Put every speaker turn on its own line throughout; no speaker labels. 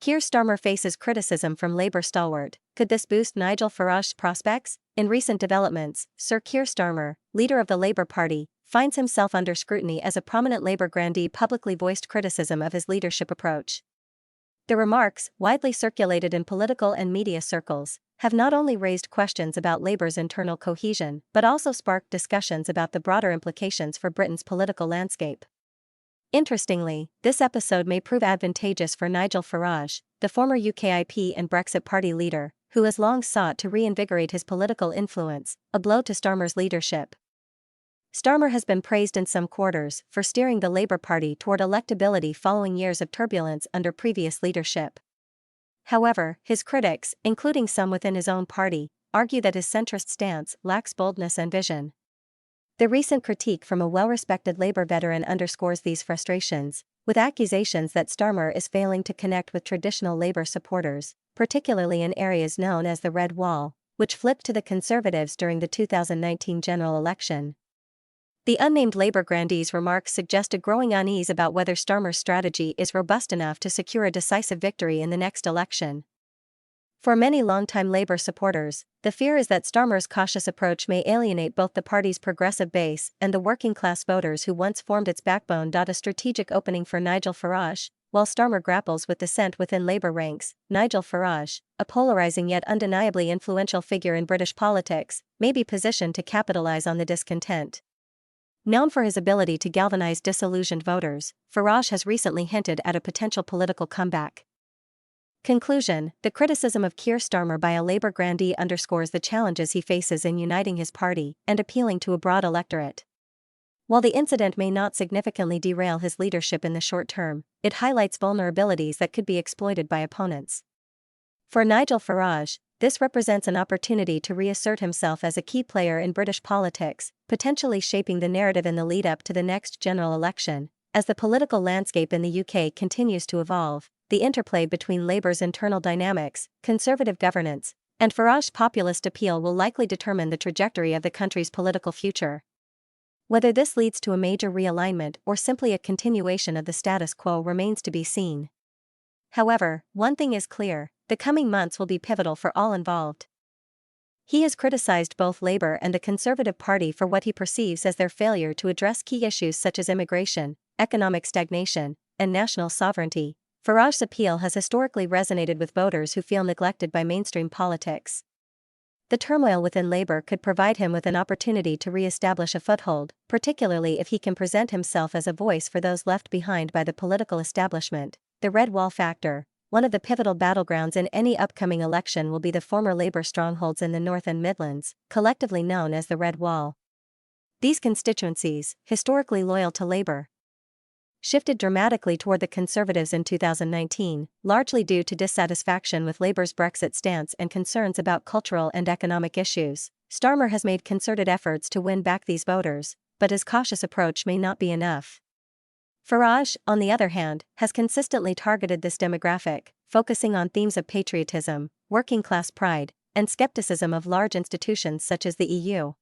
Keir Starmer faces criticism from Labour stalwart. Could this boost Nigel Farage's prospects? In recent developments, Sir Keir Starmer, leader of the Labour Party, finds himself under scrutiny as a prominent Labour grandee publicly voiced criticism of his leadership approach. The remarks, widely circulated in political and media circles, have not only raised questions about Labour's internal cohesion but also sparked discussions about the broader implications for Britain's political landscape. Interestingly, this episode may prove advantageous for Nigel Farage, the former UKIP and Brexit Party leader, who has long sought to reinvigorate his political influence, a blow to Starmer's leadership. Starmer has been praised in some quarters for steering the Labour Party toward electability following years of turbulence under previous leadership. However, his critics, including some within his own party, argue that his centrist stance lacks boldness and vision. The recent critique from a well-respected Labour veteran underscores these frustrations, with accusations that Starmer is failing to connect with traditional Labour supporters, particularly in areas known as the Red Wall, which flipped to the Conservatives during the 2019 general election. The unnamed Labour grandee's remarks suggest a growing unease about whether Starmer's strategy is robust enough to secure a decisive victory in the next election. For many longtime Labour supporters, the fear is that Starmer's cautious approach may alienate both the party's progressive base and the working-class voters who once formed its backbone. A strategic opening for Nigel Farage. While Starmer grapples with dissent within Labour ranks, Nigel Farage, a polarising yet undeniably influential figure in British politics, may be positioned to capitalise on the discontent. Known for his ability to galvanise disillusioned voters, Farage has recently hinted at a potential political comeback. Conclusion: the criticism of Keir Starmer by a Labour grandee underscores the challenges he faces in uniting his party and appealing to a broad electorate. While the incident may not significantly derail his leadership in the short term, it highlights vulnerabilities that could be exploited by opponents. For Nigel Farage, this represents an opportunity to reassert himself as a key player in British politics, potentially shaping the narrative in the lead-up to the next general election. As the political landscape in the UK continues to evolve, the interplay between Labour's internal dynamics, Conservative governance, and Farage's populist appeal will likely determine the trajectory of the country's political future. Whether this leads to a major realignment or simply a continuation of the status quo remains to be seen. However, one thing is clear: the coming months will be pivotal for all involved. He has criticised both Labour and the Conservative Party for what he perceives as their failure to address key issues such as immigration, economic stagnation, and national sovereignty. Farage's appeal has historically resonated with voters who feel neglected by mainstream politics. The turmoil within Labour could provide him with an opportunity to re-establish a foothold, particularly if he can present himself as a voice for those left behind by the political establishment. The Red Wall factor. One of the pivotal battlegrounds in any upcoming election will be the former Labour strongholds in the North and Midlands, collectively known as the Red Wall. These constituencies, historically loyal to Labour, shifted dramatically toward the Conservatives in 2019, largely due to dissatisfaction with Labour's Brexit stance and concerns about cultural and economic issues. Starmer has made concerted efforts to win back these voters, but his cautious approach may not be enough. Farage, on the other hand, has consistently targeted this demographic, focusing on themes of patriotism, working-class pride, and skepticism of large institutions such as the EU.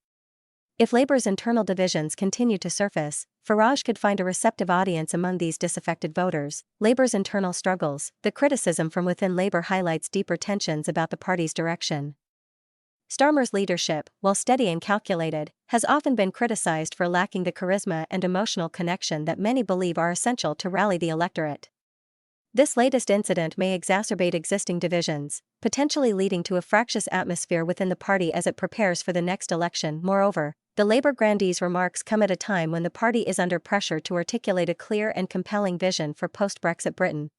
If Labour's internal divisions continue to surface, Farage could find a receptive audience among these disaffected voters. Labour's internal struggles. The criticism from within Labour highlights deeper tensions about the party's direction. Starmer's leadership, while steady and calculated, has often been criticised for lacking the charisma and emotional connection that many believe are essential to rally the electorate. This latest incident may exacerbate existing divisions, potentially leading to a fractious atmosphere within the party as it prepares for the next election. Moreover, the Labour grandee's remarks come at a time when the party is under pressure to articulate a clear and compelling vision for post-Brexit Britain.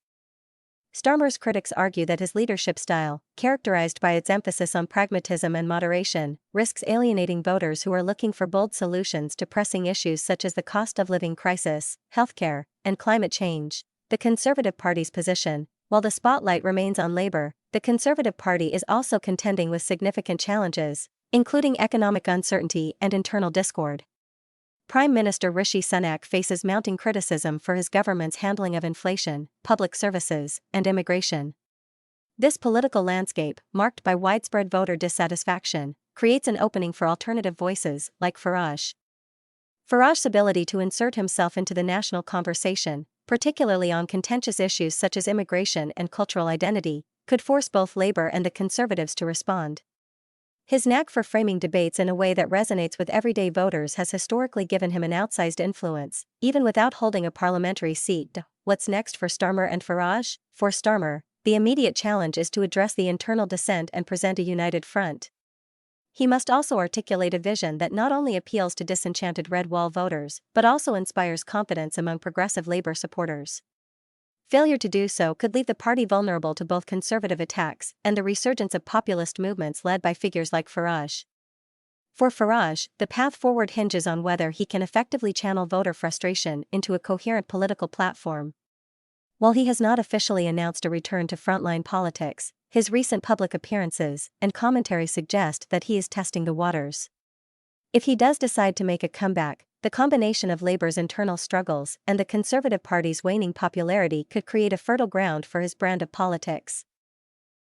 Starmer's critics argue that his leadership style, characterized by its emphasis on pragmatism and moderation, risks alienating voters who are looking for bold solutions to pressing issues such as the cost of living crisis, healthcare, and climate change. The Conservative Party's position. While the spotlight remains on Labour, the Conservative Party is also contending with significant challenges, including economic uncertainty and internal discord. Prime Minister Rishi Sunak faces mounting criticism for his government's handling of inflation, public services, and immigration. This political landscape, marked by widespread voter dissatisfaction, creates an opening for alternative voices like Farage. Farage's ability to insert himself into the national conversation, particularly on contentious issues such as immigration and cultural identity, could force both Labour and the Conservatives to respond. His knack for framing debates in a way that resonates with everyday voters has historically given him an outsized influence, even without holding a parliamentary seat. What's next for Starmer and Farage? For Starmer, the immediate challenge is to address the internal dissent and present a united front. He must also articulate a vision that not only appeals to disenchanted red wall voters, but also inspires confidence among progressive Labour supporters. Failure to do so could leave the party vulnerable to both conservative attacks and the resurgence of populist movements led by figures like Farage. For Farage, the path forward hinges on whether he can effectively channel voter frustration into a coherent political platform. While he has not officially announced a return to frontline politics, his recent public appearances and commentary suggest that he is testing the waters. If he does decide to make a comeback, the combination of Labour's internal struggles and the Conservative Party's waning popularity could create a fertile ground for his brand of politics.